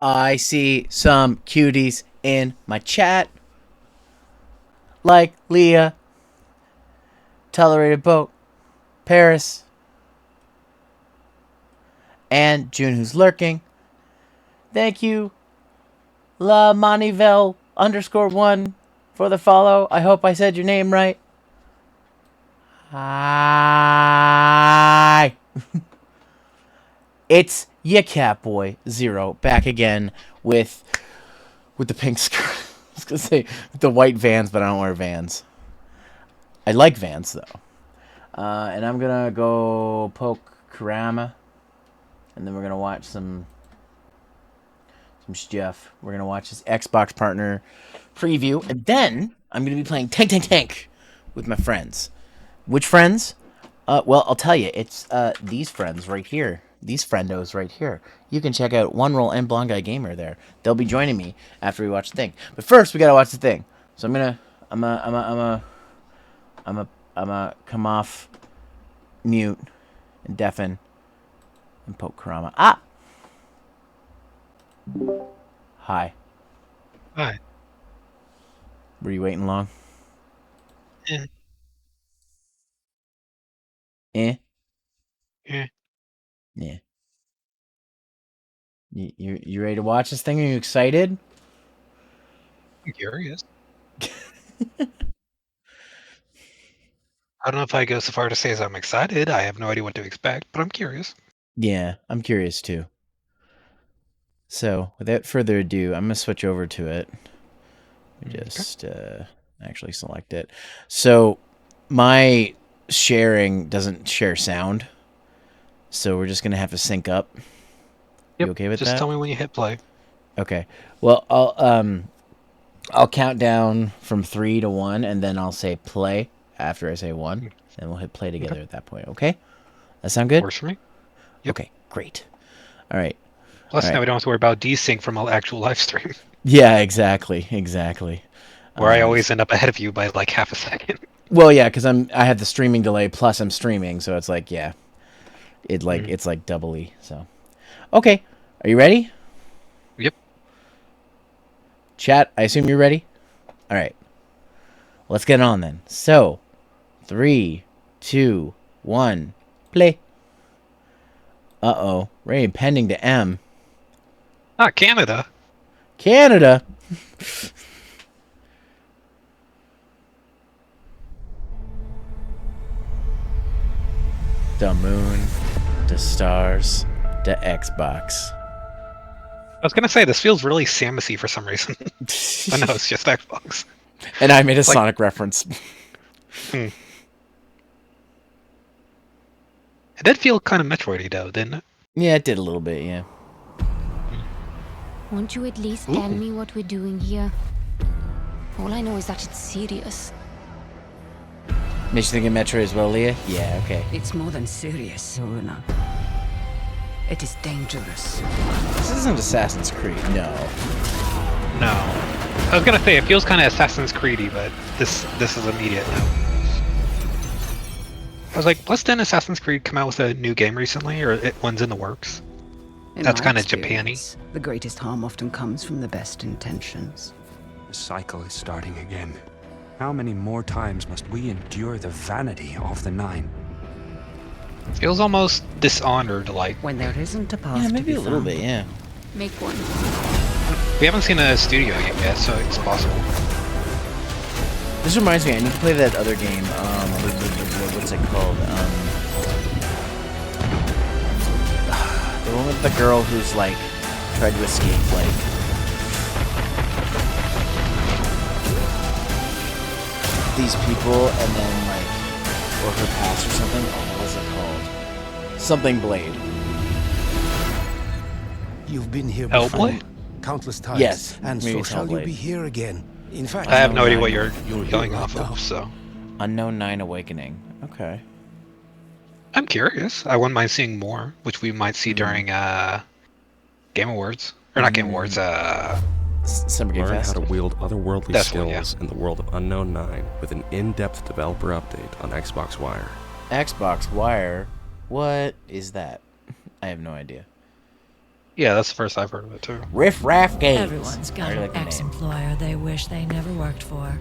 I see some cuties in my chat, like Leah, Tolerated Boat, Paris, and June, who's lurking. Thank you, La Manivel _1 for the follow. I hope I said your name right. Hi. It's ya Catboy Zero back again with the pink skirt. I was gonna say with the white Vans, but I don't wear Vans. I like Vans though. And I'm gonna go poke Kurama, and then we're gonna watch some stuff. We're gonna watch this Xbox partner preview, and then I'm gonna be playing Tank with my friends. Which friends? Well, I'll tell you. It's these friends right here. These friendos right here. You can check out One Roll and Blonde Guy Gamer there. They'll be joining me after we watch the thing. But first, we gotta watch the thing. So I'm gonna come off mute and deafen and poke Kurama. Ah! Hi. Hi. Were you waiting long? Eh. Eh? Eh. Yeah. You ready to watch this thing? Are you excited? I'm curious. I don't know if I go so far to say as I'm excited. I have no idea what to expect, but I'm curious. Yeah, I'm curious too. So, without further ado, I'm going to switch over to it. Just actually select it. So, my sharing doesn't share sound. So, we're just going to have to sync up. Yep. You okay with Just that? tell me when you hit play. Okay. Well, I'll count down from 3 to 1, and then I'll say play after I say 1, and we'll hit play together at that point. Okay? That sound good? Works for me. Yep. Okay, great. All right. Plus, All right. now we don't have to worry about desync from an actual live stream, Yeah, exactly. where I always end up ahead of you by like half a second. Well, yeah, because I have the streaming delay plus I'm streaming, so it's like it's like doubly. So, okay, are you ready? Yep. Chat, I assume you're ready. All right, let's get on then. So, 3, 2, 1, play. Rating pending to M. Not Canada. Canada. The moon, the stars, the Xbox. I was gonna say this feels really Samusy for some reason. I know it's just Xbox. And I made a Like- Sonic reference. It did feel kind of Metroidy though, didn't it? Yeah, it did a little bit, yeah. Won't you at least tell me what we're doing here? All I know is that it's serious. Makes you think of Metro as well, Leah? Yeah, okay. It's more than serious, Runa. It is dangerous. This isn't Assassin's Creed. No. No. I was gonna say it feels kind of Assassin's Creedy, but this is immediate no. I was like, didn't Assassin's Creed come out with a new game recently, or one's in the works? In That's my kinda experience, The greatest harm often comes from the best intentions. The cycle is starting again. How many more times must we endure the vanity of the Nine? Feels almost Dishonored like. When there isn't a path Yeah, to maybe be a little found. bit, yeah. Make one. We haven't seen a studio yet, so it's possible. This reminds me, I need to play that other game. What's it called? The one with the girl who's like tried to escape, like these people, and then like, or her past or something. Oh, what was it called? Something Blade. You've been here Hellblade? before, countless times. Yes, and maybe so it's shall you Hellblade. be here again. In fact, I have no idea what you're you're here going right off now. of, so Unknown 9 Awakening. Okay. I'm curious. I wouldn't mind seeing more, which we might see during Game Awards. Or not Game Awards, Summer Game Learn how Fest. to wield otherworldly That's one, yeah. skills in the world of Unknown 9 with an in-depth developer update on Xbox Wire. Xbox Wire. What is that? I have no idea. Yeah, that's the first I've heard of it too. Riff Raff Games. Everyone's got I an like the name. ex-employer they wish they never worked for.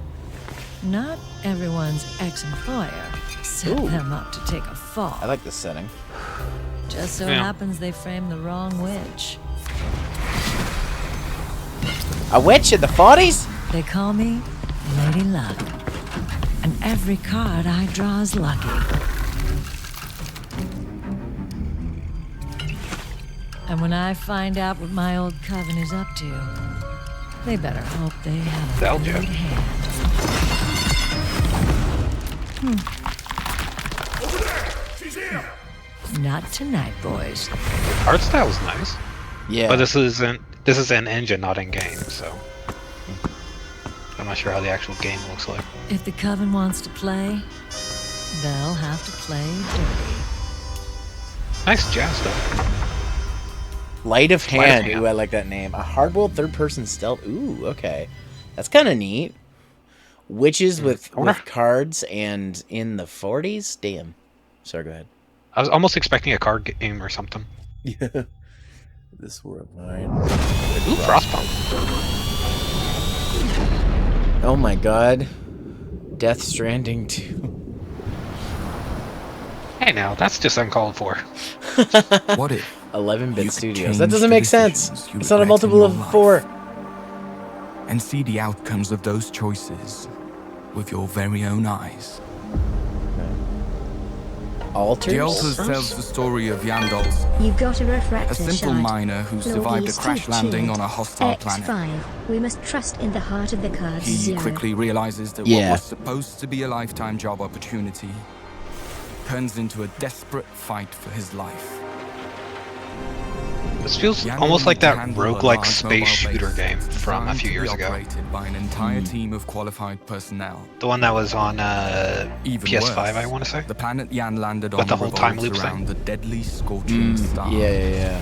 Not everyone's ex-employer set Ooh. them up to take a fall. I like this setting. Just so Yeah. happens they framed the wrong witch. A witch in the 40s? They call me Lady Luck. And every card I draw is lucky. And when I find out what my old coven is up to, they better hope they have a That'll good do. hand. Not tonight, boys. Art style's nice, Yeah. but this is an engine, not in game, so I'm not sure how the actual game looks like. If the coven wants to play, they'll have to play dirty. Nice jazz though. Light of Sleight of Hand. Hand. Ooh, I like that name. A hardboiled third-person stealth. Ooh, okay. That's kind of neat. Witches with cards and in the 40s? Damn. Sorry, go ahead. I was almost expecting a card game or something. Yeah. This world mine. Ooh, Frostpunk. Oh my god. Death Stranding 2. Hey now, that's just uncalled for. What if 11-bit you could studios. change That doesn't the make sense. decisions you It's not a regret in multiple your of life? 4. and see the outcomes of those choices with your very own eyes? Altars? The Altars tells the story of Yandal's, You've got a refractor a simple shard. miner who survived a Lordies, crash too landing tuned. on a hostile planet. X5. We must trust in the heart of the cards. He Zero. quickly realizes that Yeah. what was supposed to be a lifetime job opportunity turns into a desperate fight for his life. This feels Yandel almost like needs to that handle a roguelike large space mobile shooter base game from a designed few to be years ago. operated by an entire team of qualified personnel. The one that was on Even PS5, worse, I want to say. the planet Yan landed With on the whole time revolves loop around thing. the deadly scorching star. Yeah.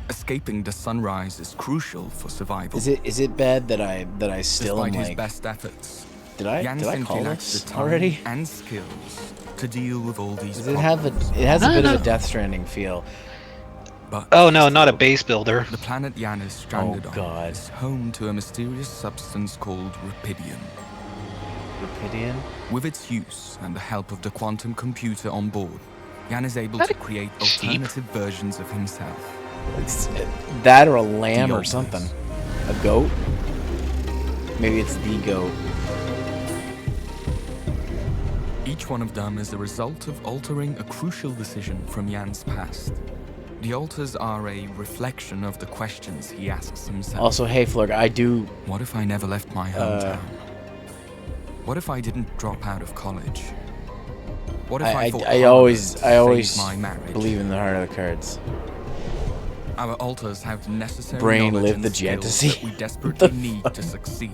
Escaping the sunrise is crucial for survival. Is it bad that I still am Despite his like... best efforts, Did I Yan call simply lacks this the time already? and skills to deal with all these Does it have a... It has a bit of a Death Stranding feel. But Oh no, not a base builder. the planet Yan is stranded Oh, God. on is home to a mysterious substance called Rapidium. Rapidian? With its use and the help of the quantum computer on board, Yan is able to create alternative versions of himself. It's that or a lamb The or Altars. something. A goat? Maybe it's the goat. Each one of them is a result of altering a crucial decision from Yan's past. The altars are a reflection of the questions he asks himself. Also, hey, Florg, I do... What if I never left my hometown? What if I didn't drop out of college? What if I fought I harder always to save I my marriage? believe in the heart of the cards. Our altars have the necessary Brain knowledge live and the skills fantasy. that we desperately need to succeed.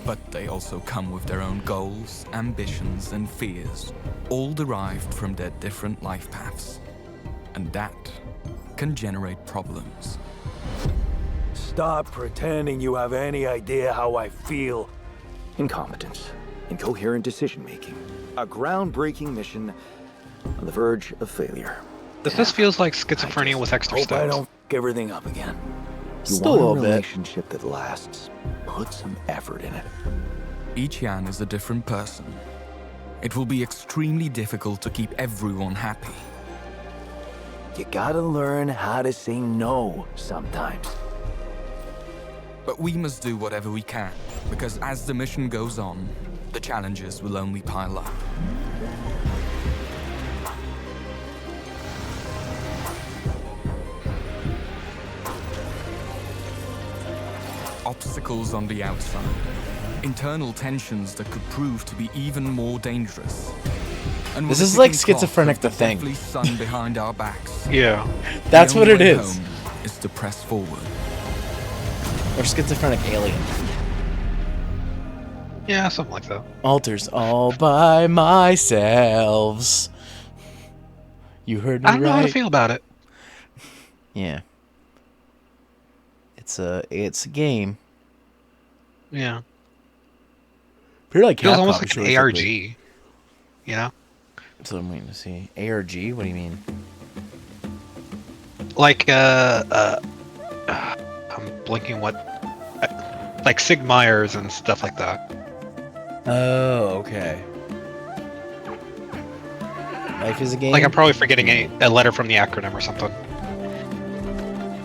But they also come with their own goals, ambitions, and fears, all derived from their different life paths. And that can generate problems. Stop pretending you have any idea how I feel. Incompetence, incoherent decision-making, a groundbreaking mission on the verge of failure. This feels like schizophrenia with extra Hope I steps. don't f everything up again. You Still a want little a bit. relationship that lasts. Put some effort in it. Each Yan is a different person. It will be extremely difficult to keep everyone happy. You gotta learn how to say no sometimes. But we must do whatever we can, because as the mission goes on, the challenges will only pile up. Obstacles on the outside, internal tensions that could prove to be even more dangerous. And This with is a like ticking clock schizophrenic of the The Thing. deathly sun behind our backs. Yeah. That's the what only it way is. home is to press forward. Or schizophrenic alien. Yeah, something like that. Altars all by myself. You heard me I don't know how to right. feel about it. Yeah. It's a game. Yeah. Pretty like Feels Capcom, almost like an realistically. ARG. You know? That's what I'm waiting to see. ARG? What do you mean? like I'm blinking what, like Sid Meier's and stuff like that. Oh, okay. Life is a game. Like I'm probably forgetting a letter from the acronym or something.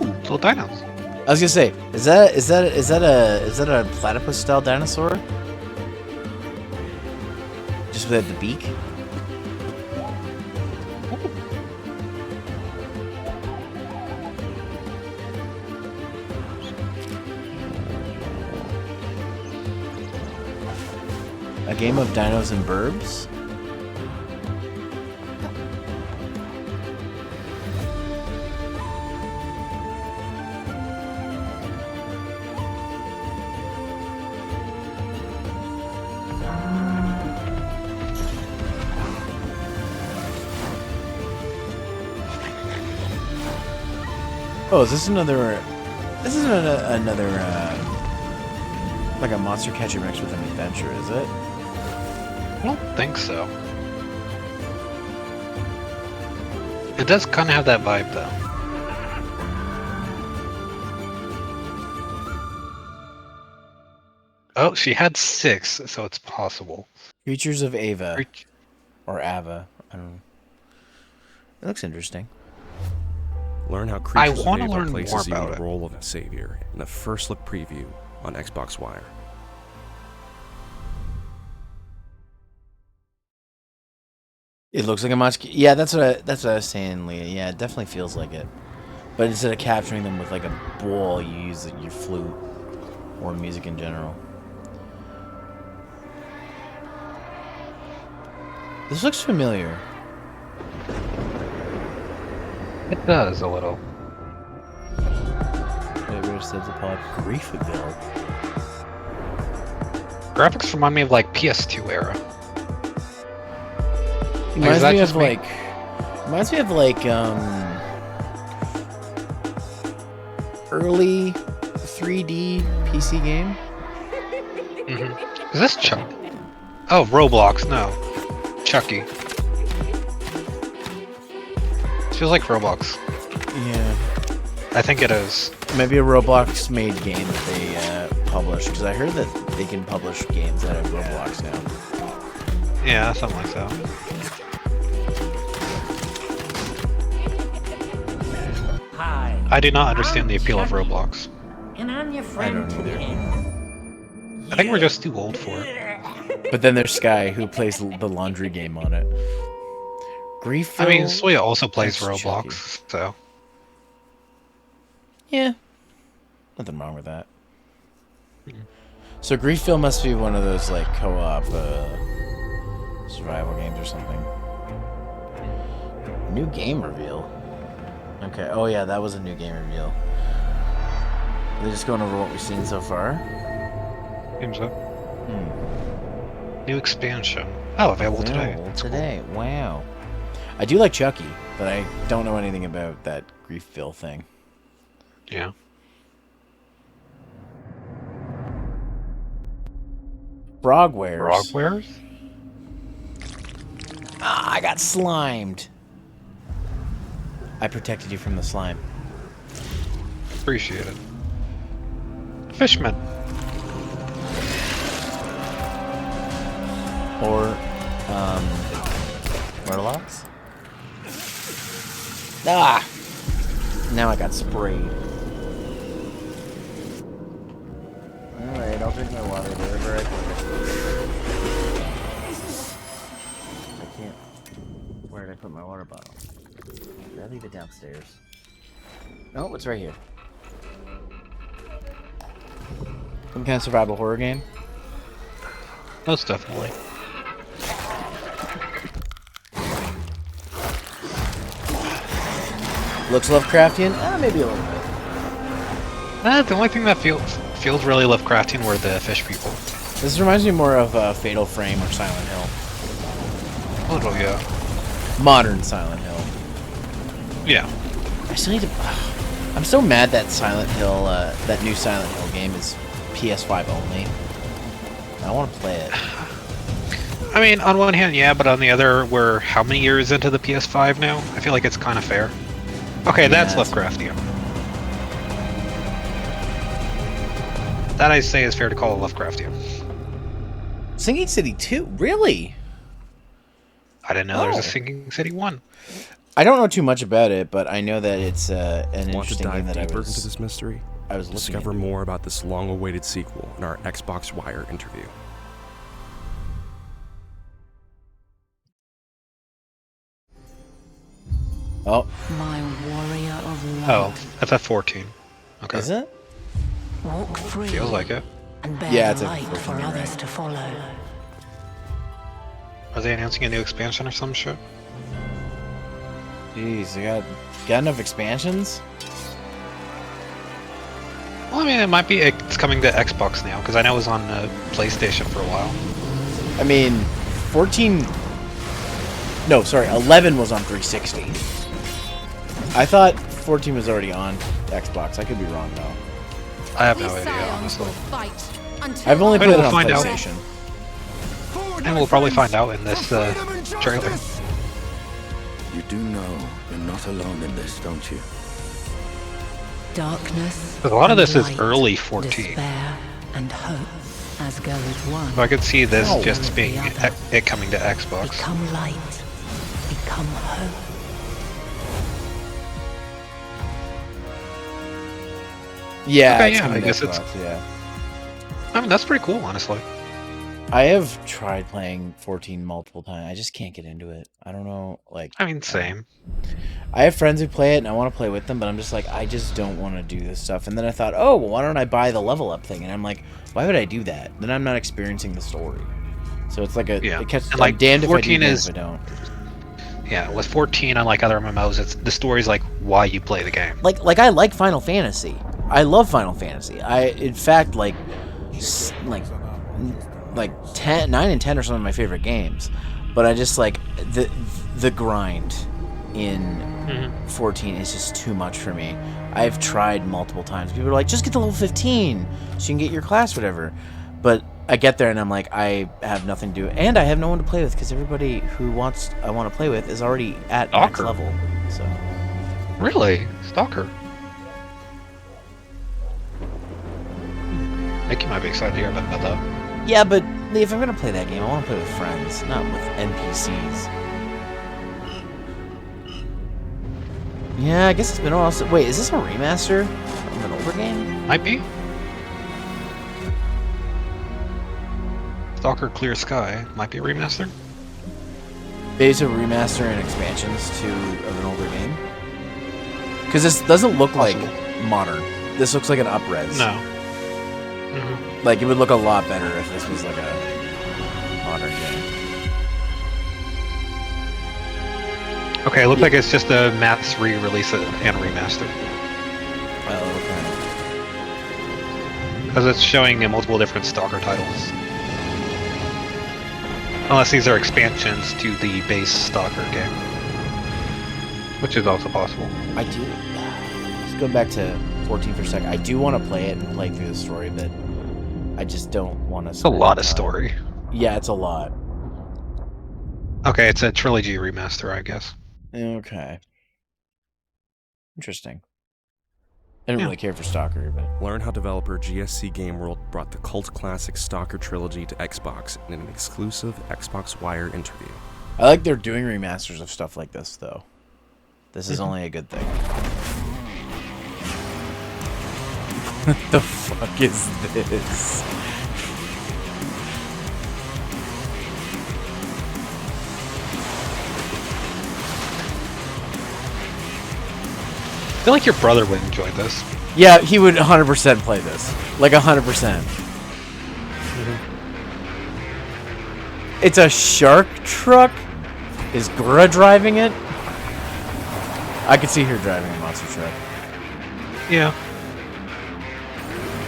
Ooh, little dinos. I was gonna say, is that a platypus style dinosaur? Just without the beak? A game of dinos and burbs? Oh, is this another? This is another like a monster catcher mixed with an adventure, is it? I don't think so. It does kind of have that vibe, though. Oh, she had 6, so it's possible. Creatures of Ava. Or Ava. I don't know. It looks interesting. Learn how Creatures of Ava learn places more you in about the it. role of a savior in a first look preview on Xbox Wire. It looks like a monster. Yeah, that's what I was saying, Leah. Yeah, it definitely feels like it. But instead of capturing them with like a bowl, you use your flute or music in general. This looks familiar. It does a little. Where says the pod Griefville. Graphics remind me of like PS2 era. Reminds me of like early 3D PC game. Is this Chuck? Oh, Roblox. No, Chucky. Feels like Roblox. Yeah. I think it is. Maybe a Roblox made game that they published, because I heard that they can publish games out of Roblox now. Yeah, something like that. Hi. I do not understand the appeal of Roblox. And I'm your friend to the end. I think we're just too old for it. But then there's Sky, who plays the laundry game on it. Grief. I mean, Soya also plays That's Roblox, so. Yeah. Nothing wrong with that. So Griefville must be one of those like co-op survival games or something. New game reveal. Okay. Oh yeah, that was a new game reveal. Are they just going over what we've seen so far? Seems so. New expansion. Oh, available today. Available today. Cool. Wow. I do like Chucky, but I don't know anything about that Griefville thing. Yeah. Frogwares. Frogwares? Ah, I got slimed. I protected you from the slime. Appreciate it. Fishman. Or, Murlocs? Ah! Now I got sprayed. Alright, I'll drink my water wherever I can. I can't. Where did I put my water bottle? Did I leave it downstairs? Oh, it's right here. Some kind of survival horror game? Most definitely. Looks Lovecraftian? Maybe a little bit. The only thing that feels really Lovecraftian were the fish people. This reminds me more of Fatal Frame or Silent Hill. A little, yeah. Modern Silent Hill. Yeah. I still need to... I'm so mad that Silent Hill, that new Silent Hill game is PS5 only. I want to play it. I mean, on one hand, yeah, but on the other, we're how many years into the PS5 now? I feel like it's kind of fair. Okay, that's Yeah, Lovecraftian. That I say is fair to call Lovecraftian. Singing City 2? Really? I didn't know there was a Singing City 1. I don't know too much about it, but I know that it's an Want to interesting game dive that deeper into this mystery? I was Discover more about this long-awaited sequel in our Xbox Wire interview. Oh. My warrior of light. Oh, that's at 14. Okay. Is it? Walk free. Feels like it. And bear Yeah, it's the a light for others to follow. Are they announcing a new expansion or some shit? Jeez, they got enough expansions? Well, I mean, it might be it's coming to Xbox now, because I know it was on PlayStation for a while. I mean, 14... No, sorry, 11 was on 360. I thought 14 was already on Xbox. I could be wrong, though. I have no idea, honestly. I've only played it on find out. PlayStation. And we'll probably find out in this trailer. You do know you're not alone in this, don't you? Darkness. A lot of this is light, early 14. Despair and hope, as go as one. So I could see this Oh. just being it coming to Xbox. Become light. Become hope. Yeah, Okay, it's yeah, coming I to guess Xbox, yeah. I mean, that's pretty cool, honestly. I have tried playing 14 multiple times. I just can't get into it. I don't know, like... I mean, same. I have friends who play it, and I want to play with them, but I'm just like, I just don't want to do this stuff. And then I thought, oh, well, why don't I buy the level up thing? And I'm like, why would I do that? Then I'm not experiencing the story. So it's like a... Yeah, It catches, and like I'm damned if I do, 14 damned is... if I don't. Yeah, with 14, unlike other MMOs, it's the story's like why you play the game. Like I like Final Fantasy. I love Final Fantasy. In fact, like 10, 9 and 10 are some of my favorite games. But I just like the grind in 14 is just too much for me. I've tried multiple times. People are like, just get to level 15 so you can get your class, whatever. But I get there and I'm like, I have nothing to do, and I have no one to play with because everybody who I want to play with is already at max level. So Really? Stalker? Nick, you might be excited to hear about that. yeah, but if I'm gonna play that game, I want to play with friends, not with NPCs. Yeah, I guess it's been a while. Wait, is this a remaster of an older game? Might be. Stalker Clear Sky might be a remaster. Based a remaster and expansions of an older game? Because this doesn't look like modern. This looks like an up-res. No. Like, it would look a lot better if this was like a modern game. Okay, it looks like it's just a mass re-release and remaster. Oh, okay. Because it's showing multiple different Stalker titles. Unless these are expansions to the base Stalker game. Which is also possible. I do. Let's go back to 14 for a second. I do want to play it and play through the story, but I just don't want to. It's a lot of story. Yeah, it's a lot. Okay, it's a trilogy remaster, I guess. Okay. Interesting. I didn't really care for Stalker, but... Learn how developer GSC Game World brought the cult classic Stalker trilogy to Xbox in an exclusive Xbox Wire interview. I like they're doing remasters of stuff like this, though. This is only a good thing. What the fuck is this? I feel like your brother would enjoy this. Yeah, he would 100% play this. Like 100%. It's a shark truck? Is Gura driving it? I could see her driving a monster truck. Yeah.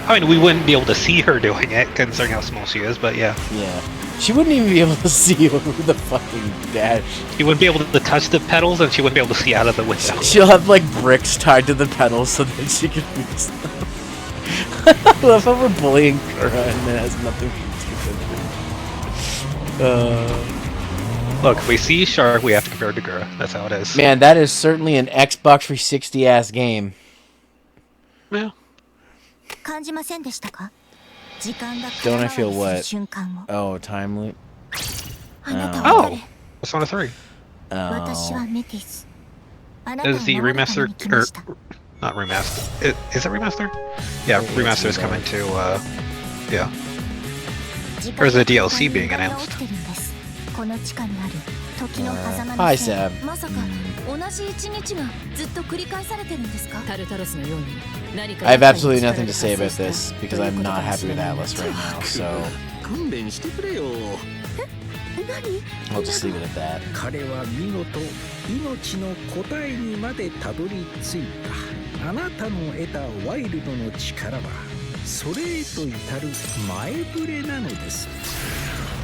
I mean, we wouldn't be able to see her doing it, considering how small she is, but yeah. Yeah. She wouldn't even be able to see over the fucking dash. She wouldn't be able to touch the pedals, and she wouldn't be able to see out of the window. She'll have, like, bricks tied to the pedals so that she can reach them. I love how we're bullying Kura and it has nothing to do with it. Look, if we see Shark, we have to compare it to Gura. That's how it is. Man, that is certainly an Xbox 360 ass game. Yeah. Don't I feel what? Oh, time loop. Oh, Persona 3. Oh. Is the remaster or not remaster? Is it remaster? Yeah, remaster is coming to. Yeah. Or is the DLC being announced? Hi, Seb. I have absolutely nothing to say about this because I'm not happy with Atlas right now, so I'll just leave it at that. 彼は見事命の答えにまでたどり着いた。あなたの得たワイルドの力はそれへと至る前触れなのです。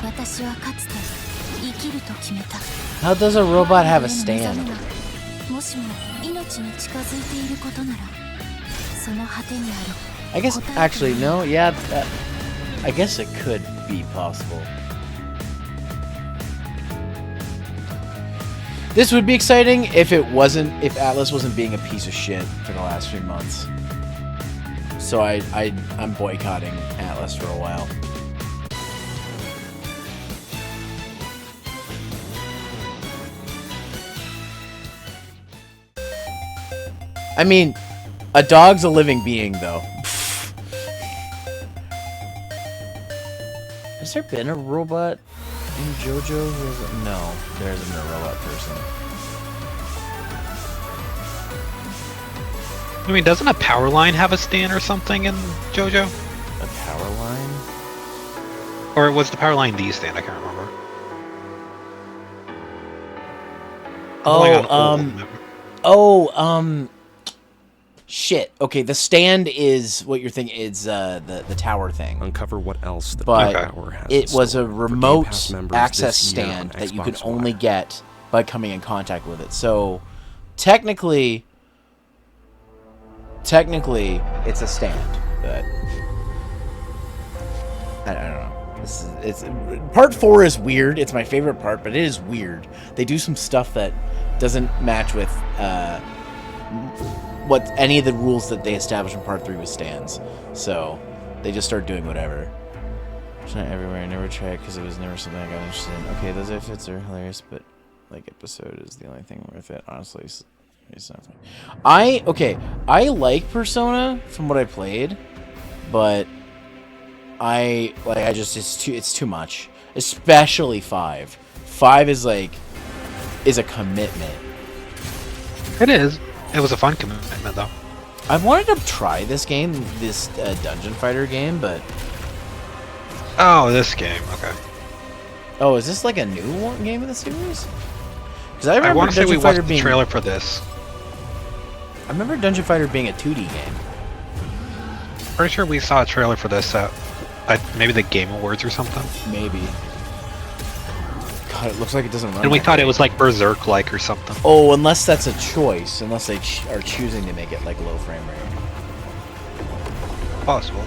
私はかつて生きると決めた。 How does a robot have a stand? もしも命に近づいていることならその果てにある。 I guess actually no, yeah, I guess it could be possible. This would be exciting if if Atlas wasn't being a piece of shit for the last few months. So I'm boycotting Atlas for a while. I mean, a dog's a living being, though. Has there been a robot in JoJo? No, there hasn't been a robot person. I mean, doesn't a power line have a stand or something in JoJo? A power line? Or was the power line the stand? I can't remember. Shit. Okay, the stand is what you're thinking is the tower thing. Uncover what else the tower has. It was a remote members access this year stand on that you can Xbox only One. get by coming in contact with it. So technically it's a stand, but I don't know. It's part 4 is weird. It's my favorite part, but it is weird. They do some stuff that doesn't match with what any of the rules that they established in part 3 with stands. So they just start doing whatever. It's not everywhere. I never tried because it was never something I got interested in. Okay, those outfits are hilarious, but like episode is the only thing worth it. Honestly, it's not funny. I like Persona from what I played, but it's too much. Especially 5. 5 is a commitment. It is. It was a fun commitment, though. I wanted to try this game, this Dungeon Fighter game, but... Oh, this game. Okay. Oh, is this like a new game in the series? Because I want to say we watched the being... trailer for this. I remember Dungeon Fighter being a 2D game. Pretty sure we saw a trailer for this at maybe the Game Awards or something. Maybe. God, it looks like it doesn't run. And we thought it was like Berserk-like or something. Oh, unless that's a choice. Unless they are choosing to make it like low frame rate. Possible.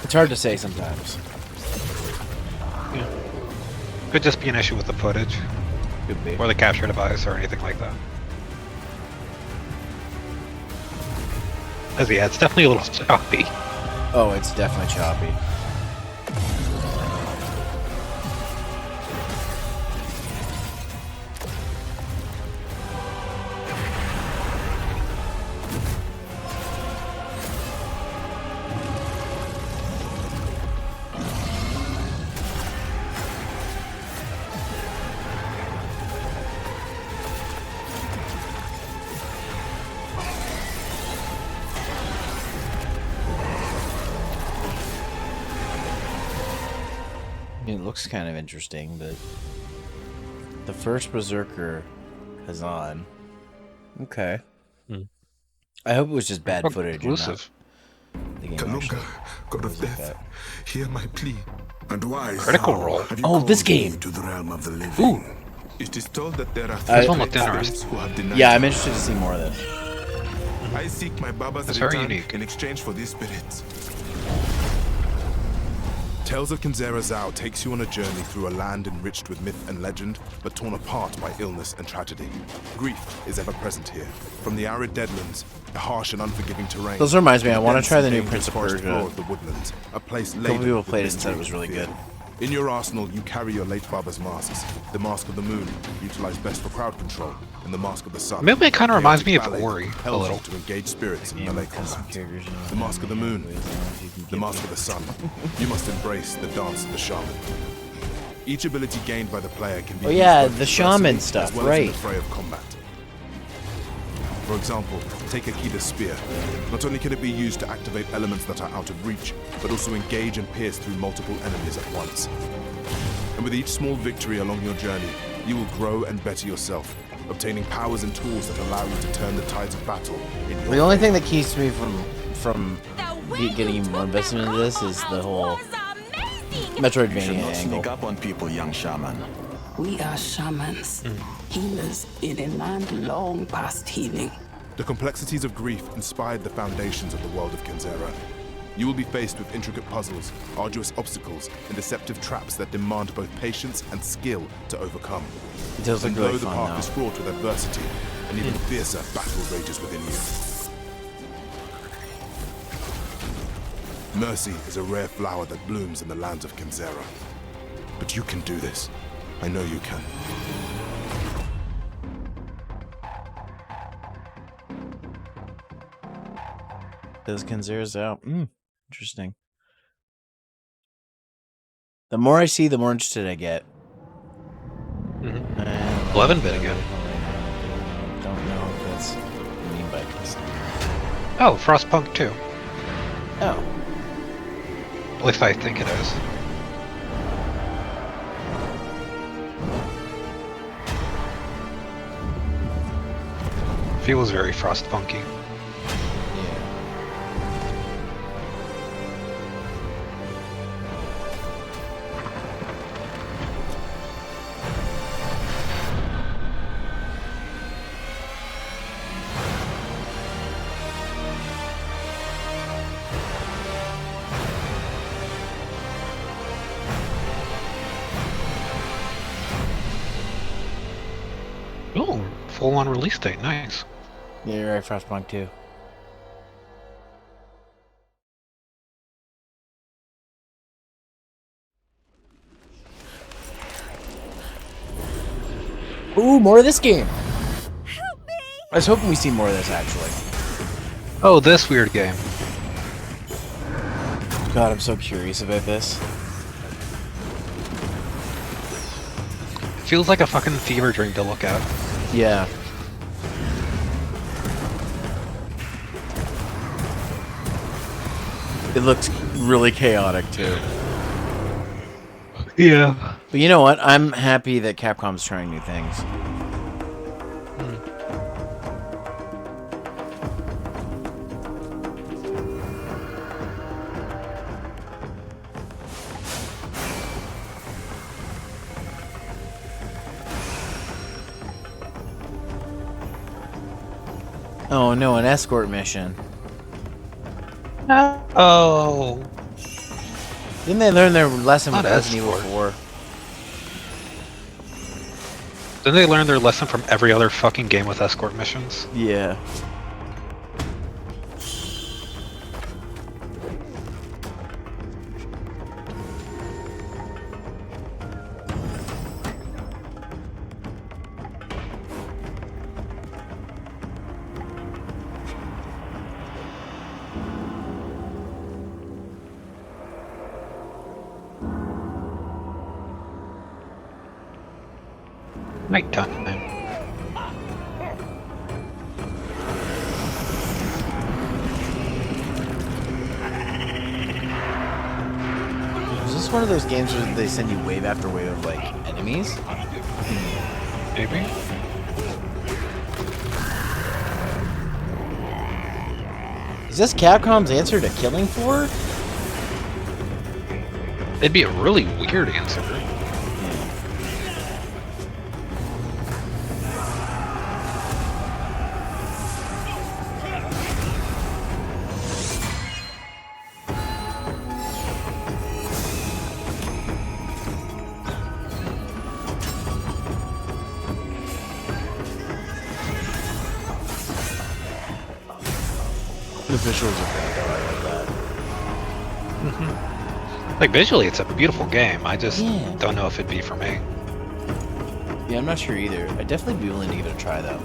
It's hard to say sometimes. Yeah. Could just be an issue with the footage. Could be. Or the capture device or anything like that. As yeah, it's definitely a little choppy. Oh, it's definitely choppy. It looks kind of interesting, but the first Berserker Kazan. Okay. I hope it was just bad footage. Exclusive. Kalunga, God of Death, hear my plea. And why? Critical Role. Oh, this game. To the realm of the living. Ooh. It is told that there are this one looked interesting. Yeah, I'm interested to see more of this. I seek my Baba's That's very return unique. in exchange for these spirits. Tales of Kenzera Zhao takes you on a journey through a land enriched with myth and legend, but torn apart by illness and tragedy. Grief is ever present here. From the arid deadlands, the harsh and unforgiving terrain. This reminds me, I want to dense try the and new dangerous Prince of forest Persia. floor of the woodlands, a place A couple laden people with played it and said it mystery was really and fear. good. In your arsenal, you carry your late father's masks. The Mask of the Moon, utilized best for crowd control, and the Mask of the Sun. Maybe it kind of reminds me of Ballet Ori a compels you little. to engage spirits in melee combat. The Mask of the Moon, the Mask of the Sun. You must embrace the dance of the shaman. Each ability gained by the player can be Oh yeah, used both the shaman personally stuff, as well as in right. the fray of combat. For example, take Akida's spear. Not only can it be used to activate elements that are out of reach, but also engage and pierce through multiple enemies at once. And with each small victory along your journey, you will grow and better yourself, obtaining powers and tools that allow you to turn the tides of battle in your The only thing that keeps me from getting even more invested into this is the whole Metroidvania angle. Sneak up on people, young shaman. We are shamans, healers in a land long past healing. The complexities of grief inspired the foundations of the world of Kenzera. You will be faced with intricate puzzles, arduous obstacles, and deceptive traps that demand both patience and skill to overcome. It does look And really though the fun, path though. is fraught with adversity, an even fiercer battle rages within you. Mercy is a rare flower that blooms in the lands of Kenzera. But you can do this. I know you can. Does Kenzera's out? Interesting. The more I see, the more interested I get. 11-bit again. Don't know if that's what you mean by this. Oh, Frostpunk 2. Oh. At least I think it is. Feels very Frostpunky. Oh, full-on release date, nice. Yeah, you're right, Frostpunk 2. Ooh, more of this game! I was hoping we see more of this, actually. Oh, this weird game. God, I'm so curious about this. Feels like a fucking fever dream to look at. Yeah. It looks really chaotic, too. Yeah. But you know what? I'm happy that Capcom's trying new things. Oh no, an escort mission. Oh. Didn't they learn their lesson with Not Resident Evil escort. 4? Didn't they learn their lesson from every other fucking game with escort missions? Yeah. Nighttime. Is this one of those games where they send you wave after wave of, like, enemies? Maybe? Is this Capcom's answer to Killing Floor? It'd be a really weird answer. visuals are great, though. I like that. Like, visually, it's a beautiful game. I just don't know if it'd be for me. Yeah, I'm not sure either. I'd definitely be willing to give it a try, though.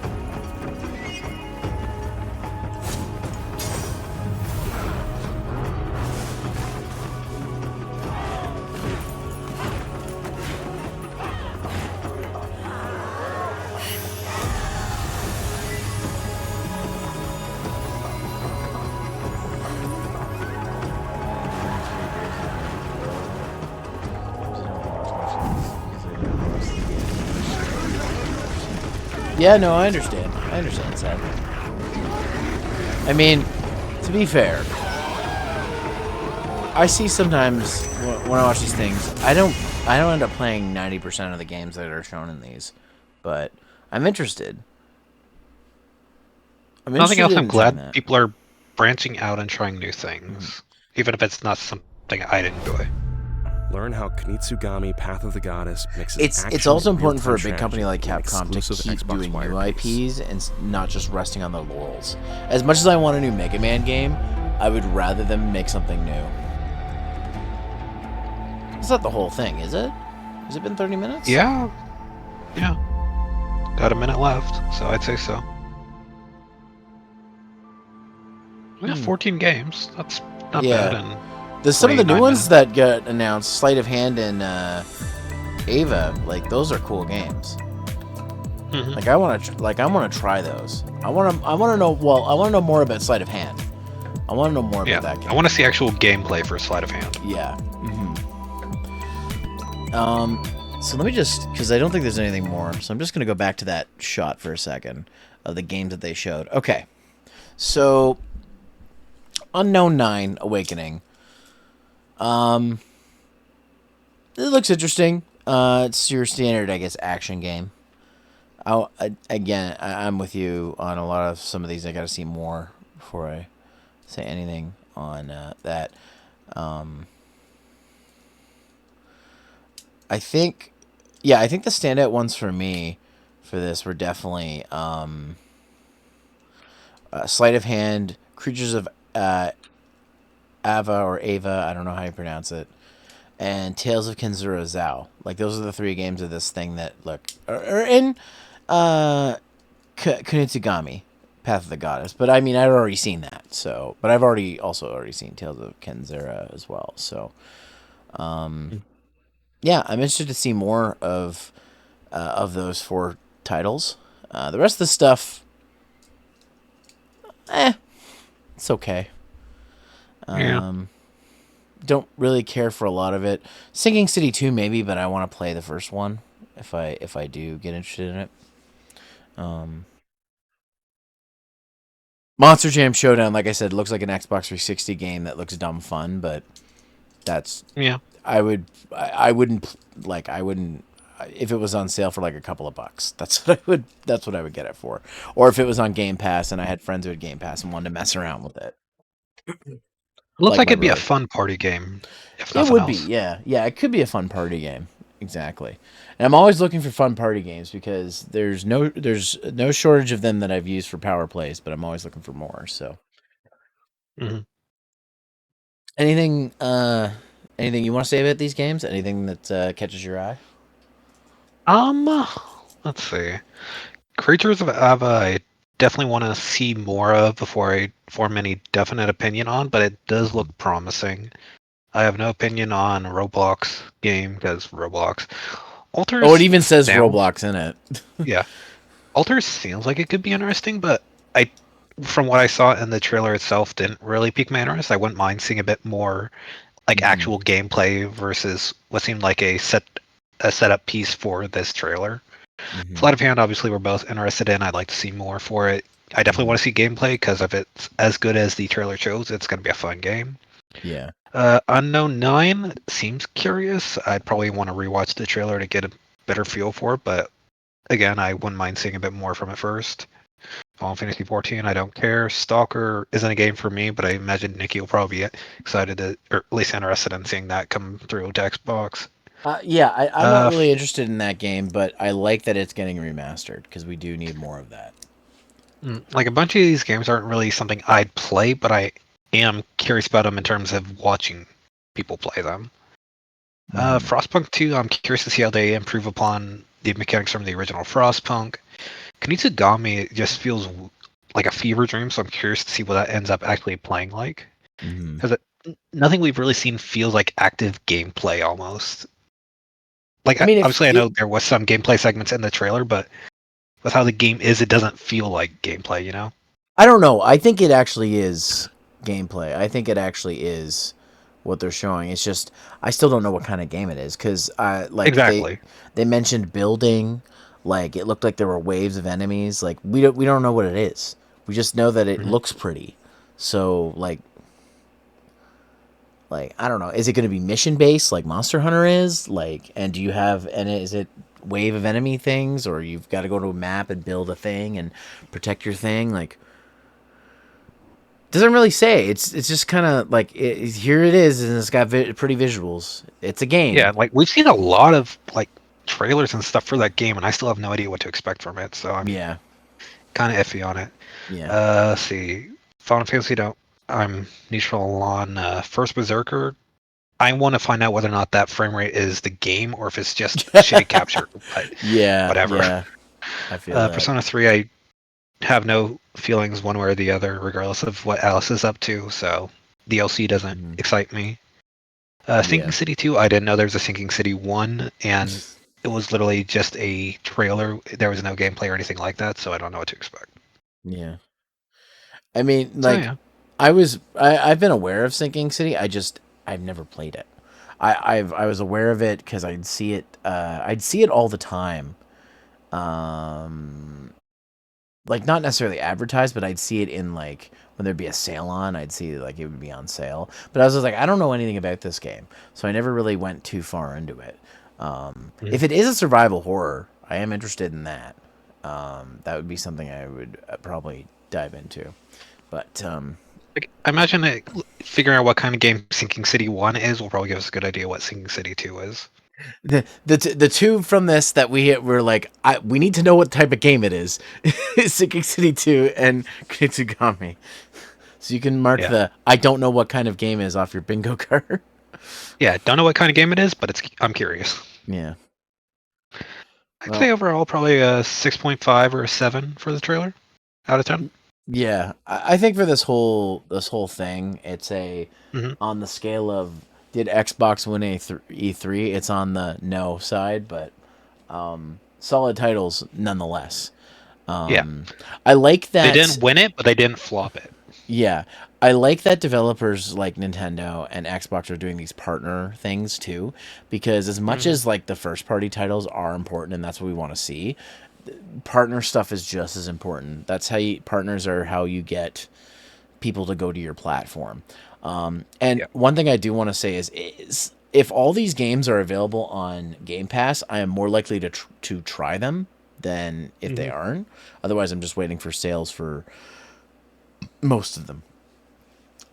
Yeah, no, I understand. I understand, Seth. I mean, to be fair, I see sometimes when I watch these things, I don't end up playing 90% of the games that are shown in these, but I'm interested. Nothing else, I'm glad people are branching out and trying new things, even if it's not something I'd enjoy. Learn how Kunitsugami Path of the Goddess mixes It's also important for a big company like Capcom to keep doing new IPs and not just resting on their laurels. As much as I want a new Mega Man game, I would rather them make something new. It's not the whole thing, is it? Has it been 30 minutes? Yeah. Yeah. Got a minute left, so I'd say so. We got 14 games. That's not bad. And there's some of the new ones that got announced, Sleight of Hand and Ava. Like, those are cool games. Like, I want to try those. I want to know. Well, I want to know more about Sleight of Hand. I want to know more about that game. I want to see actual gameplay for Sleight of Hand. Yeah. So let me just, because I don't think there's anything more. So I'm just gonna go back to that shot for a second of the games that they showed. Okay. So, Unknown 9 Awakening. It looks interesting. It's your standard, I guess, action game. I'm with you on a lot of some of these. I got to see more before I say anything on that. I think the standout ones for me for this were definitely Sleight of Hand, Creatures of Ava or Ava, I don't know how you pronounce it, and Tales of Kenzera Zao. Like, those are the 3 games of this thing that are in Kunitsugami, Path of the Goddess. But I mean, I've already seen that, so. But I've already seen Tales of Kenzera as well. So, yeah, I'm interested to see more of those 4 titles. The rest of the stuff, it's okay. Don't really care for a lot of it. Sinking City 2 maybe, but I want to play the first one if I do get interested in it. Monster Jam Showdown, like I said, looks like an Xbox 360 game that looks dumb fun, but that's I wouldn't if it was on sale for like a couple of bucks. That's what I would get it for. Or if it was on Game Pass and I had friends who had Game Pass and wanted to mess around with it. Looks like it'd be a fun party game. If it would else. be, yeah. It could be a fun party game, exactly. And I'm always looking for fun party games because there's no shortage of them that I've used for power plays, but I'm always looking for more. So, anything you want to say about these games? Anything that catches your eye? Let's see. Creatures of Ava, I definitely want to see more of before I form any definite opinion on, but it does look promising. I have no opinion on Roblox game because Roblox. Alters. Oh, it even says Roblox in it. Yeah, Alters seems like it could be interesting, but from what I saw in the trailer itself, didn't really pique my interest. I wouldn't mind seeing a bit more, like actual gameplay versus what seemed like a setup piece for this trailer. Sleight of Hand, obviously, we're both interested in. I'd like to see more for it. I definitely want to see gameplay because if it's as good as the trailer shows, it's going to be a fun game. Yeah. Unknown 9 seems curious. I'd probably want to rewatch the trailer to get a better feel for it, but again, I wouldn't mind seeing a bit more from it first. Final Fantasy 14, I don't care. Stalker isn't a game for me, but I imagine Nikki will probably be excited to, or at least interested in seeing that come through to Xbox. I'm not really interested in that game, but I like that it's getting remastered because we do need more of that. Like a bunch of these games aren't really something I'd play, but I am curious about them in terms of watching people play them. Frostpunk 2, I'm curious to see how they improve upon the mechanics from the original Frostpunk. Kunitsugami, it just feels like a fever dream, so I'm curious to see what that ends up actually playing like. Because nothing we've really seen feels like active gameplay almost. Like, I mean, obviously, I know there was some gameplay segments in the trailer, but with how the game is, it doesn't feel like gameplay, you know? I don't know. I think it actually is gameplay. I think it actually is what they're showing. It's just I still don't know what kind of game it is because Exactly. they mentioned building, like it looked like there were waves of enemies. Like we don't know what it is. We just know that it looks pretty. So like I don't know. Is it going to be mission based like Monster Hunter is? Like, and do you have and is it wave of enemy things or you've got to go to a map and build a thing and protect your thing like? Doesn't really say. It's just kind of like here it is, and it's got pretty visuals. It's a game. Yeah, like we've seen a lot of like trailers and stuff for that game, and I still have no idea what to expect from it. So I'm kind of iffy on it. Yeah. Let's see. Final Fantasy don't. I'm neutral on First Berserker. I want to find out whether or not that frame rate is the game or if it's just shitty capture. But whatever. Yeah. I feel that. Persona 3, I have no feelings one way or the other, regardless of what Alice is up to. So DLC doesn't excite me. Sinking City 2, I didn't know there was a Sinking City 1, and it was literally just a trailer. There was no gameplay or anything like that, so I don't know what to expect. Yeah. I mean, So, like, yeah. I've been aware of Sinking City. I've never played it. I was aware of it because I'd see it all the time. Like not necessarily advertised, but I'd see it in like when there'd be a sale on, I'd see like it would be on sale. But I was just like, I don't know anything about this game, so I never really went too far into it. If it is a survival horror, I am interested in that. That would be something I would probably dive into. But I imagine that figuring out what kind of game Sinking City 1 is will probably give us a good idea what Sinking City 2 is. the two from this that were like, we need to know what type of game it is. Sinking City 2 and Kunitsugami. So you can mark I don't know what kind of game it is off your bingo card. Yeah, don't know what kind of game it is, but I'm curious. Yeah. I'd say overall probably a 6.5 or a 7 for the trailer out of 10. Yeah, I think for this whole thing, it's on the scale of did Xbox win E3? It's on the no side, but solid titles nonetheless. I like that they didn't win it, but they didn't flop it. Yeah, I like that developers like Nintendo and Xbox are doing these partner things too, because as much as like the first party titles are important and that's what we want to see, partner stuff is just as important. That's partners are how you get people to go to your platform. And one thing I do want to say is if all these games are available on Game Pass, I am more likely to try them than if they aren't. Otherwise, I'm just waiting for sales for most of them.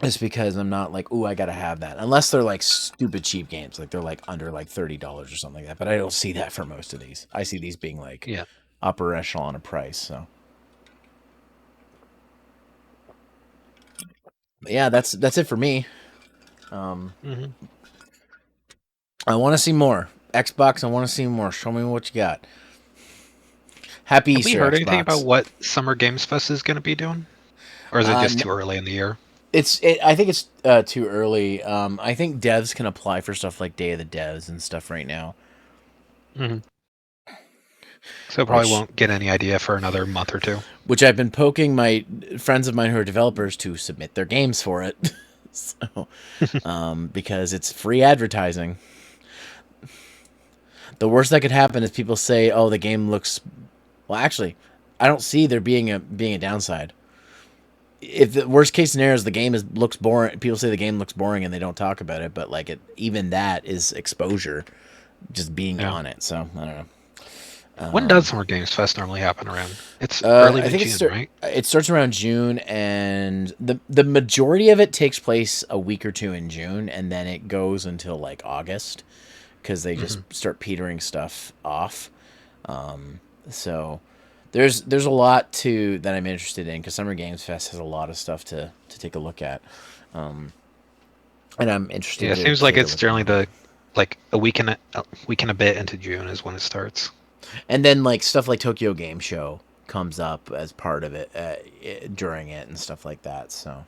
It's because I'm not like, ooh, I gotta have that. Unless they're like stupid cheap games, like they're like under like $30 or something like that. But I don't see that for most of these. I see these being like upper echelon of price. So but yeah, that's it for me. I want to see more Xbox. I want to see more. Show me what you got. Happy Have Easter, we heard Xbox. anything about what Summer Games Fest is going to be doing, or is it just too early in the year? I think it's too early. I think devs can apply for stuff like Day of the Devs and stuff right now. So probably won't get any idea for another month or two. Which I've been poking my friends of mine who are developers to submit their games for it. So, because it's free advertising. The worst that could happen is people say, "Oh, the game looks." Well, actually, I don't see there being a downside. If the worst case scenario is the game looks boring, people say the game looks boring and they don't talk about it. But like even that is exposure, just being on it. So I don't know. When does Summer Games Fest normally happen around? It's early June, right? It starts around June, and the majority of it takes place a week or two in June, and then it goes until like August, because they just start petering stuff off. So there's a lot that I'm interested in because Summer Games Fest has a lot of stuff to take a look at, and I'm interested. Yeah, it to seems like take a it's look generally a week and a bit into June is when it starts. And then like stuff like Tokyo Game Show comes up as part of it during it and stuff like that. So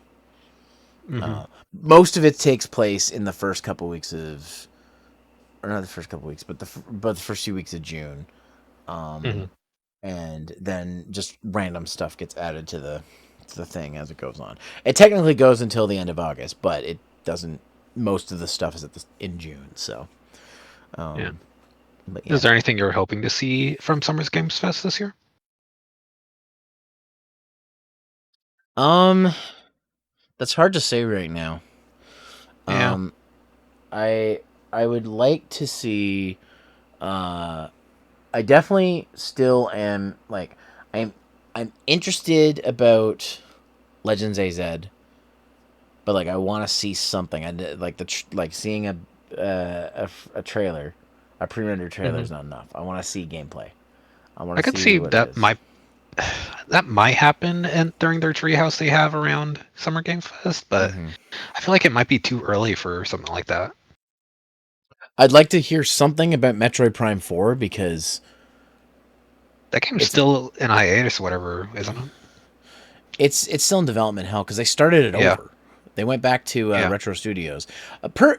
most of it takes place in the first couple weeks of, or not the first couple weeks, but the first 2 weeks of June. And then just random stuff gets added to the thing as it goes on. It technically goes until the end of August, but it doesn't. Most of the stuff is in June. So, Yeah. But yeah. Is there anything you're hoping to see from Summer's Games Fest this year? That's hard to say right now. Yeah. I would like to see. I definitely still am like I'm interested about Legends AZ, but like I want to see something. I like like seeing a trailer, a pre-rendered trailer is not enough. I want to see gameplay. I could see that might happen during their treehouse they have around Summer Games Fest, but I feel like it might be too early for something like that. I'd like to hear something about Metroid Prime 4 because that game's still in hiatus or whatever, isn't it? It's still in development hell because they started it over. They went back to Retro Studios.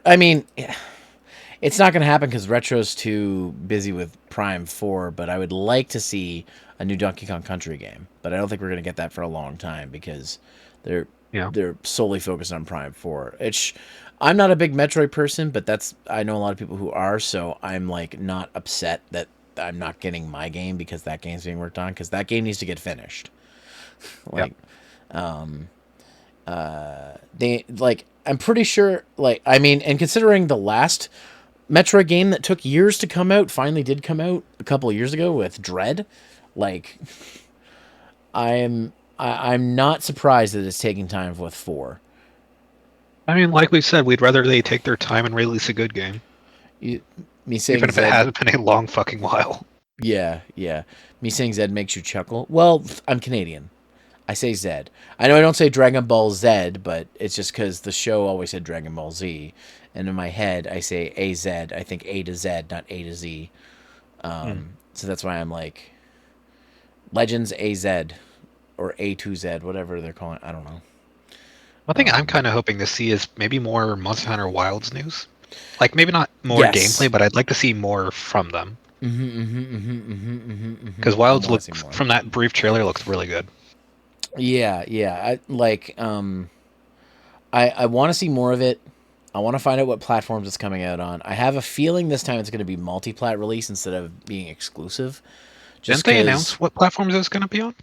I mean, it's not going to happen because Retro's too busy with Prime 4, but I would like to see a new Donkey Kong Country game. But I don't think we're going to get that for a long time because they're solely focused on Prime 4. I'm not a big Metroid person, but I know a lot of people who are, so I'm like not upset that I'm not getting my game because that game's being worked on because that game needs to get finished. I'm pretty sure and considering the last Metroid game that took years to come out finally did come out a couple of years ago with Dread, I'm not surprised that it's taking time with 4. I mean, like we said, we'd rather they take their time and release a good game. Even if it has been a long fucking while. Yeah. Me saying Zed makes you chuckle. Well, I'm Canadian. I say Zed. I know I don't say Dragon Ball Z, but it's just because the show always said Dragon Ball Z. And in my head, I say AZ. I think A to Z, not A to Z. So that's why I'm like Legends AZ or A2Z, whatever they're calling it. I don't know. One thing I'm kind of hoping to see is maybe more Monster Hunter Wilds news. Like maybe not more gameplay, but I'd like to see more from them. Because Wilds from that brief trailer looks really good. Yeah. I want to see more of it. I want to find out what platforms it's coming out on. I have a feeling this time it's going to be multi-plat release instead of being exclusive. Didn't they announce what platforms it was going to be on?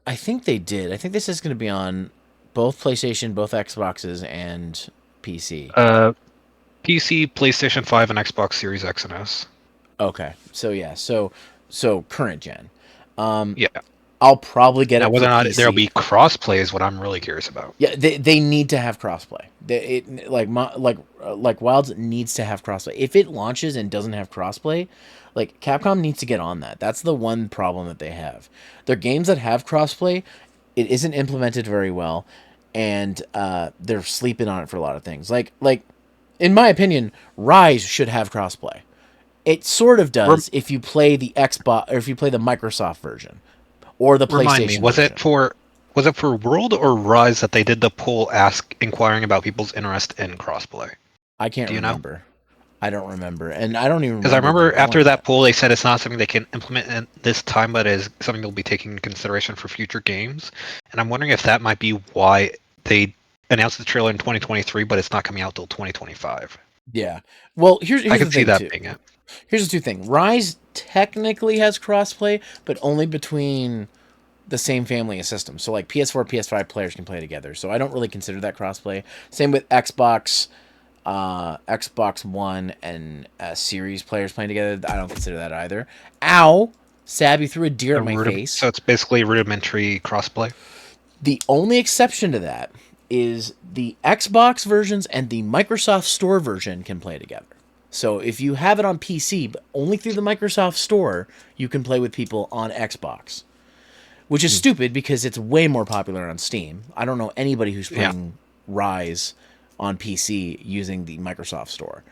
I think they did. I think this is going to be on both PlayStation, both Xboxes, and PC. PC, PlayStation 5, and Xbox Series X and S. Okay. So yeah. So current gen. Yeah. I'll probably get it. Whether or not there'll be crossplay is what I'm really curious about. Yeah, they need to have crossplay. Like Wilds needs to have crossplay. If it launches and doesn't have crossplay, like Capcom needs to get on that. That's the one problem that they have. Their games that have crossplay, it isn't implemented very well, and they're sleeping on it for a lot of things. Like in my opinion, Rise should have crossplay. It sort of does if you play the Xbox or if you play the Microsoft version. Or the PlayStation. Remind me, was it for World or Rise that they did the poll inquiring about people's interest in crossplay? I can't remember. Know? I don't remember, and I don't even because I remember after that poll they said it's not something they can implement in this time, but is something they'll be taking into consideration for future games. And I'm wondering if that might be why they announced the trailer in 2023, but it's not coming out till 2025. Yeah. Well, here's I can the see thing that too. being it. Here's the two things. Rise technically has crossplay, but only between the same family of systems. So like PS4, PS5 players can play together. So I don't really consider that crossplay. Same with Xbox, Xbox One and Series players playing together. I don't consider that either. Ow! Sab, you threw a deer at my face. So it's basically rudimentary crossplay. The only exception to that is the Xbox versions and the Microsoft Store version can play together. So if you have it on PC, but only through the Microsoft Store, you can play with people on Xbox. Which is stupid because it's way more popular on Steam. I don't know anybody who's playing Rise on PC using the Microsoft Store.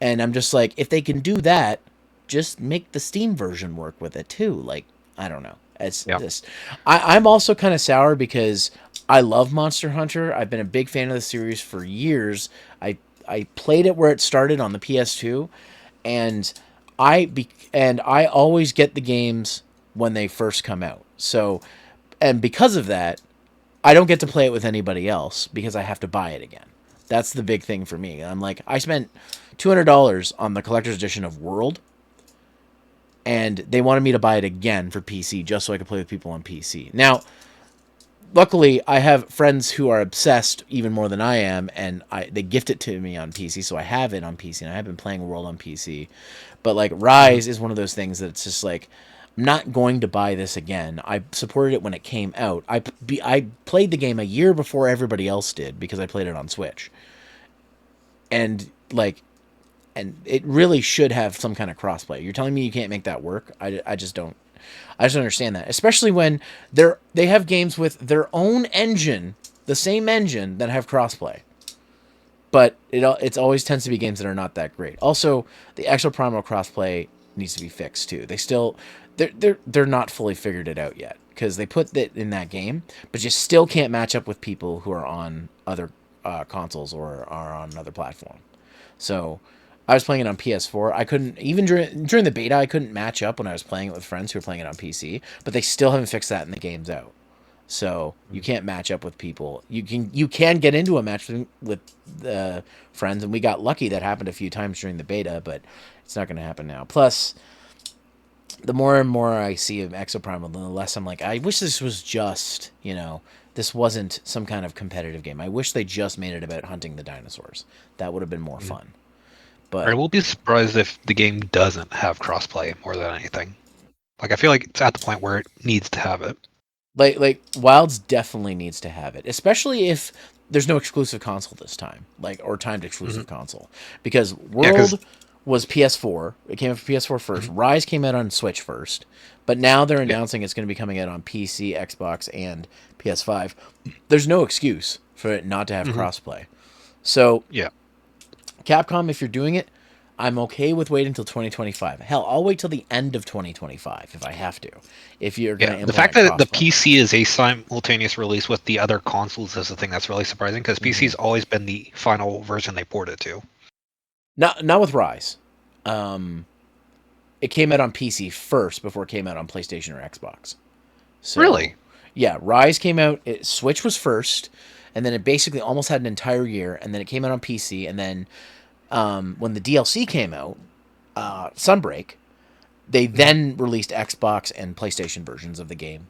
And I'm just like, if they can do that, just make the Steam version work with it too. Like, I don't know. It's just, I'm also kind of sour because I love Monster Hunter. I've been a big fan of the series for years. I played it where it started on the PS2, and I always get the games when they first come out. So, and because of that, I don't get to play it with anybody else because I have to buy it again. That's the big thing for me. I'm like, I spent $200 on the collector's edition of World, and they wanted me to buy it again for PC just so I could play with people on PC. Now, luckily, I have friends who are obsessed even more than I am, and they gift it to me on PC, so I have it on PC, and I have been playing World on PC. But like Rise is one of those things that it's just like, I'm not going to buy this again. I supported it when it came out. I played the game a year before everybody else did because I played it on Switch. And it really should have some kind of crossplay. You're telling me you can't make that work? I just don't. I just don't understand that, especially when they have games with their own engine, the same engine, that have crossplay. But it always tends to be games that are not that great. Also, the Exoprimal crossplay needs to be fixed too. They're not fully figured it out yet because they put that in that game, but you still can't match up with people who are on other consoles or are on another platform. So I was playing it on PS4. I couldn't, even during the beta, I couldn't match up when I was playing it with friends who were playing it on PC, but they still haven't fixed that in the game's out. So you can't match up with people. You can get into a match with friends, and we got lucky. That happened a few times during the beta, but it's not going to happen now. Plus, the more and more I see of Exoprimal, the less I'm like, I wish this was just, this wasn't some kind of competitive game. I wish they just made it about hunting the dinosaurs. That would have been more fun. But I will be surprised if the game doesn't have crossplay more than anything. Like, I feel like it's at the point where it needs to have it. Like Wilds definitely needs to have it, especially if there's no exclusive console this time, or timed exclusive console, because World was PS4. It came out for PS4 first. Rise came out on Switch first, but now they're announcing it's going to be coming out on PC, Xbox, and PS5. There's no excuse for it not to have crossplay. So Capcom, if you're doing it, I'm okay with waiting until 2025. Hell, I'll wait till the end of 2025 if I have to. If you're going to the fact that the PC is a simultaneous release with the other consoles is the thing that's really surprising, because PC's always been the final version they ported to. Not with Rise. It came out on PC first before it came out on PlayStation or Xbox. So, really? Yeah, Rise came out. Switch was first, and then it basically almost had an entire year, and then it came out on PC, and then when the DLC came out, Sunbreak, they then released Xbox and PlayStation versions of the game.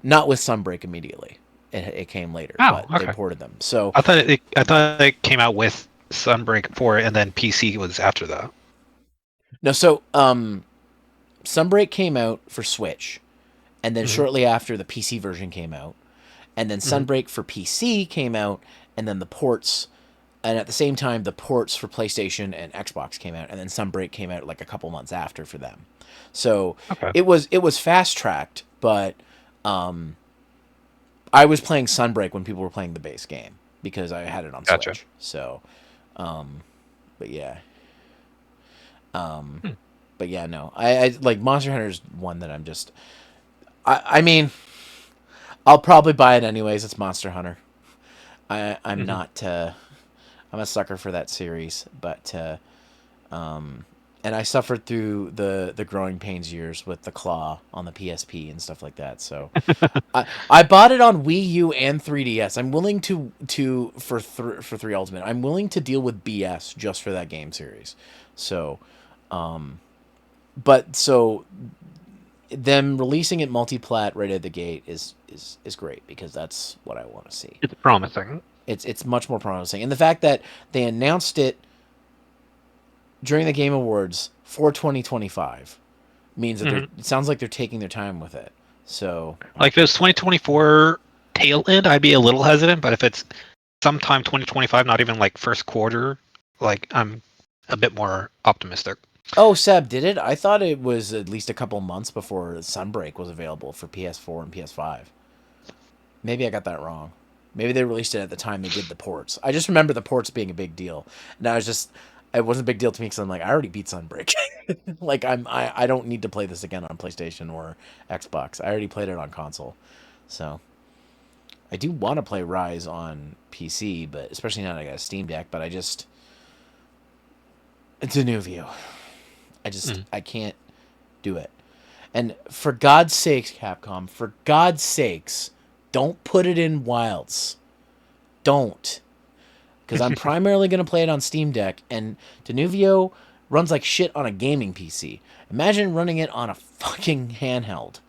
Not with Sunbreak immediately. It came later, but they ported them. So I thought it came out with Sunbreak for it, and then PC was after that. No, so Sunbreak came out for Switch, and then shortly after the PC version came out, and then Sunbreak for PC came out, and then the ports. And at the same time, the ports for PlayStation and Xbox came out, and then Sunbreak came out like a couple months after for them. So it was fast tracked, but I was playing Sunbreak when people were playing the base game because I had it on Switch. So, but yeah, no, I like Monster Hunter is one that I'm just. I mean, I'll probably buy it anyways. It's Monster Hunter. I'm not. I'm a sucker for that series, but and I suffered through the growing pains years with the Claw on the PSP and stuff like that. So I bought it on Wii U and 3DS. I'm willing to for 3 Ultimate. I'm willing to deal with BS just for that game series. So, but them releasing it multi-plat right at the gate is great because that's what I want to see. It's promising. It's much more promising. And the fact that they announced it during the Game Awards for 2025 means that it sounds like they're taking their time with it. So, like if it was 2024 tail end, I'd be a little hesitant, but if it's sometime 2025, not even like first quarter, like I'm a bit more optimistic. Oh, Seb, did it? I thought it was at least a couple months before Sunbreak was available for PS4 and PS5. Maybe I got that wrong. Maybe they released it at the time they did the ports. I just remember the ports being a big deal. And it wasn't a big deal to me because I'm like, I already beat Sunbreak. Like I don't need to play this again on PlayStation or Xbox. I already played it on console. So I do want to play Rise on PC, but especially now that I got a Steam Deck, but it's a new view. I can't do it. And for God's sakes, Capcom, for God's sakes, don't put it in Wilds. Don't. Because I'm primarily going to play it on Steam Deck, and Denuvio runs like shit on a gaming PC. Imagine running it on a fucking handheld.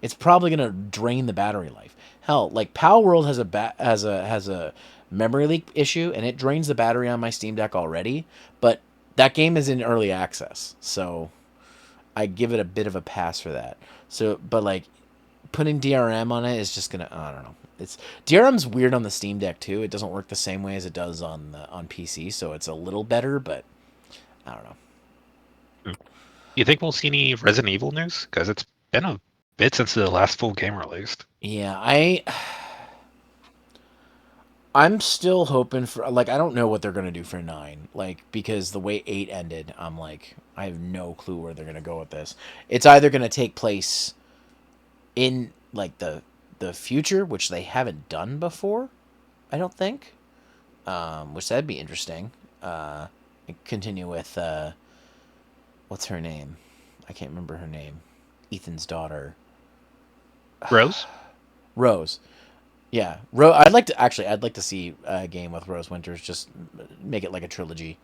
It's probably going to drain the battery life. Hell, like Pal World has a memory leak issue, and it drains the battery on my Steam Deck already, but that game is in early access, so I give it a bit of a pass for that. So, but like putting DRM on it is just gonna, I don't know. DRM's weird on the Steam Deck too. It doesn't work the same way as it does on PC, so it's a little better, but I don't know. You think we'll see any Resident Evil news? Because it's been a bit since the last full game released. Yeah, I'm still hoping for, like, I don't know what they're going to do for 9, like, because the way 8 ended, I'm like, I have no clue where they're going to go with this. It's either going to take place in, like, the future, which they haven't done before, I don't think, which that'd be interesting. Continue with, what's her name? I can't remember her name. Ethan's daughter. Rose? Rose. Yeah, I'd like to see a game with Rose Winters. Just make it like a trilogy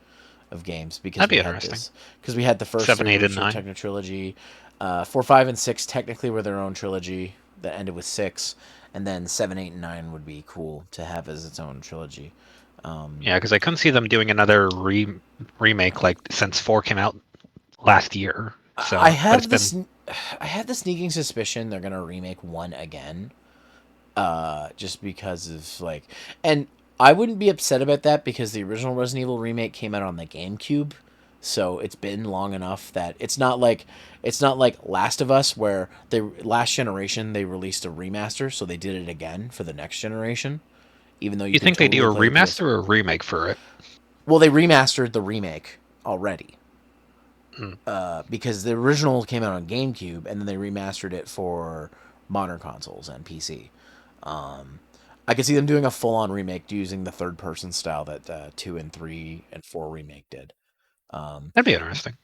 of games because that'd be interesting. Because we had the first 7, 8, and 9 techno trilogy. 4, 5, and 6 technically were their own trilogy that ended with 6, and then 7, 8, and 9 would be cool to have as its own trilogy. Yeah, because I couldn't see them doing another remake like since 4 came out last year. So I have the sneaking suspicion they're gonna remake 1 again. Just because of like, and I wouldn't be upset about that because the original Resident Evil remake came out on the GameCube, so it's been long enough that it's not like Last of Us where last generation they released a remaster, so they did it again for the next generation, even though you think they do a remaster or a remake for it? Well, they remastered the remake already. Because the original came out on GameCube and then they remastered it for modern consoles and PC. I could see them doing a full-on remake using the third-person style that 2 and 3 and 4 remake did. That'd be interesting.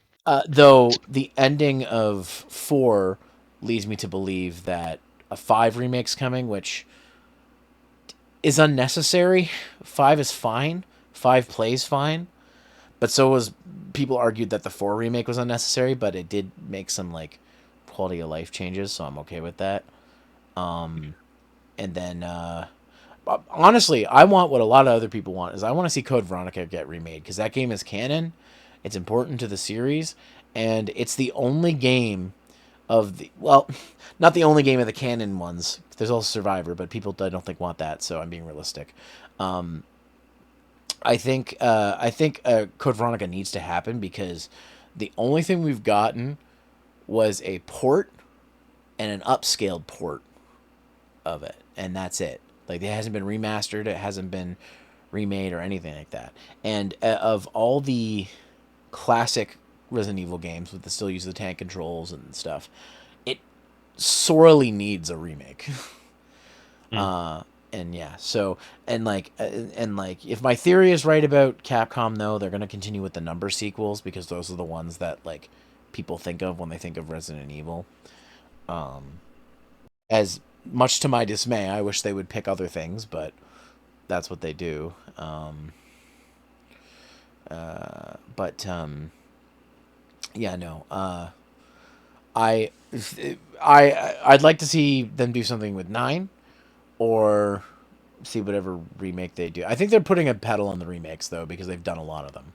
Though the ending of 4 leads me to believe that a 5 remake's coming, which is unnecessary. 5 is fine. 5 plays fine. But people argued that the 4 remake was unnecessary, but it did make some like quality of life changes, so I'm okay with that. And then, honestly, I want what a lot of other people want, is I want to see Code Veronica get remade, because that game is canon, it's important to the series, and it's the only game not the only game of the canon ones. There's also Survivor, but people I don't think want that, so I'm being realistic. I think Code Veronica needs to happen, because the only thing we've gotten was a port and an upscaled port of it, and that's it. Like, it hasn't been remastered, it hasn't been remade or anything like that. And of all the classic Resident Evil games with still use the tank controls and stuff, it sorely needs a remake. And yeah, so and if my theory is right about Capcom, though, they're gonna continue with the number sequels, because those are the ones that like people think of when they think of Resident Evil. As much to my dismay, I wish they would pick other things, but that's what they do. Yeah, no. I'd like to see them do something with 9, or see whatever remake they do. I think they're putting a pedal on the remakes, though, because they've done a lot of them.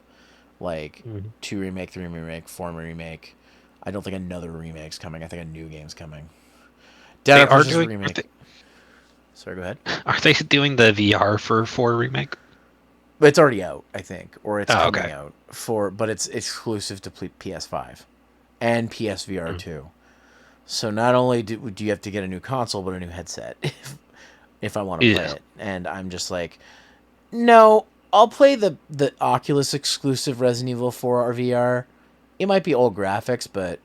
Like 2 remake, 3 remake, 4 remake. I don't think another remake's coming. I think a new game's coming. They are doing remake. Sorry, go ahead. Are they doing the VR for 4 remake? But it's already out, I think, or it's coming okay. out but it's exclusive to PS5 and PSVR 2. So not only do you have to get a new console, but a new headset if I want to play Yeah. it. And I'm just like, no, I'll play the Oculus exclusive Resident Evil 4 VR. It might be old graphics, but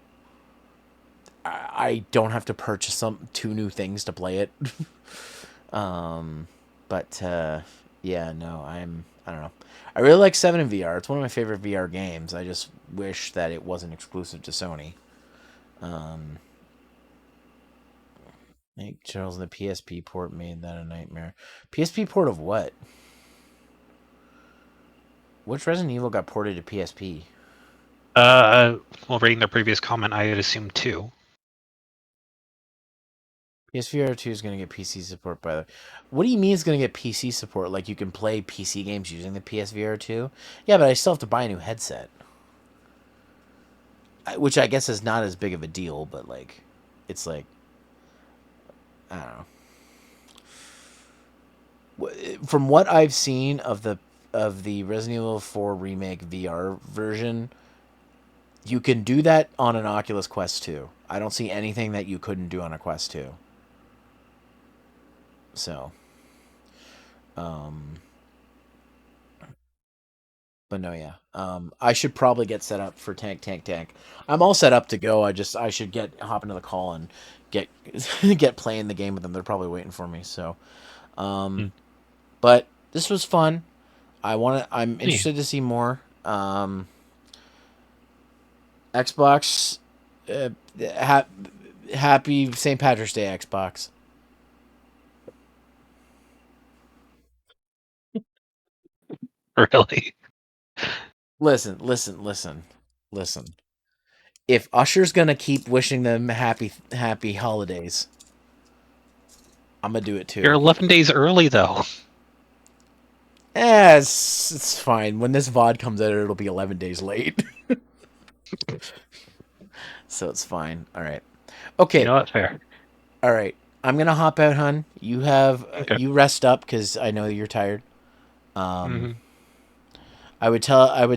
I don't have to purchase two new things to play it. But yeah, no, I don't know. I really like 7 in VR. It's one of my favorite VR games. I just wish that it wasn't exclusive to Sony. I think Charles, the PSP port made that a nightmare. PSP port of what? Which Resident Evil got ported to PSP? Well, reading the previous comment, I had assumed 2. PSVR 2 is going to get PC support, by the way. What do you mean it's going to get PC support? Like you can play PC games using the PSVR 2? Yeah, but I still have to buy a new headset. Which I guess is not as big of a deal, but like, it's like, I don't know. From what I've seen of the Resident Evil 4 remake VR version, you can do that on an Oculus Quest 2. I don't see anything that you couldn't do on a Quest 2. So, but no, yeah. I should probably get set up for Tank. I'm all set up to go. I should hop into the call and get get playing the game with them. They're probably waiting for me. So, but this was fun. I'm interested to see more. Xbox, happy St. Patrick's Day, Xbox. Really? Listen. If Usher's gonna keep wishing them happy holidays, I'm gonna do it too. You're 11 days early, though. It's fine. When this VOD comes out, it'll be 11 days late. So it's fine. All right. Okay. You know what? Fair. All right. I'm gonna hop out, hun. You you rest up because I know you're tired. I would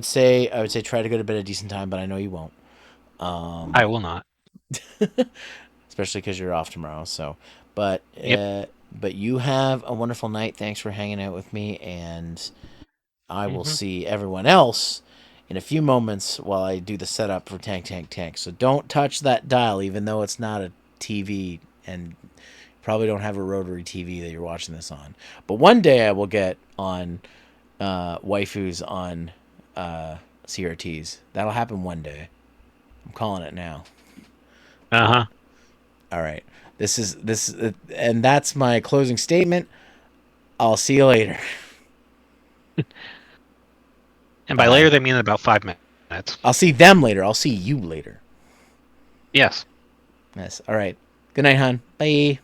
say try to go to bed at a decent time, but I know you won't. I will not. Especially because you're off tomorrow. So, but you have a wonderful night. Thanks for hanging out with me, and I will see everyone else in a few moments while I do the setup for Tank. So don't touch that dial, even though it's not a TV, and probably don't have a rotary TV that you're watching this on. But one day I will get on waifus on CRTs. That'll happen one day. I'm calling it now. All right. And that's my closing statement. I'll see you later. And by later, they mean about 5 minutes. I'll see them later. I'll see you later. Yes. All right. Good night, hon. Bye.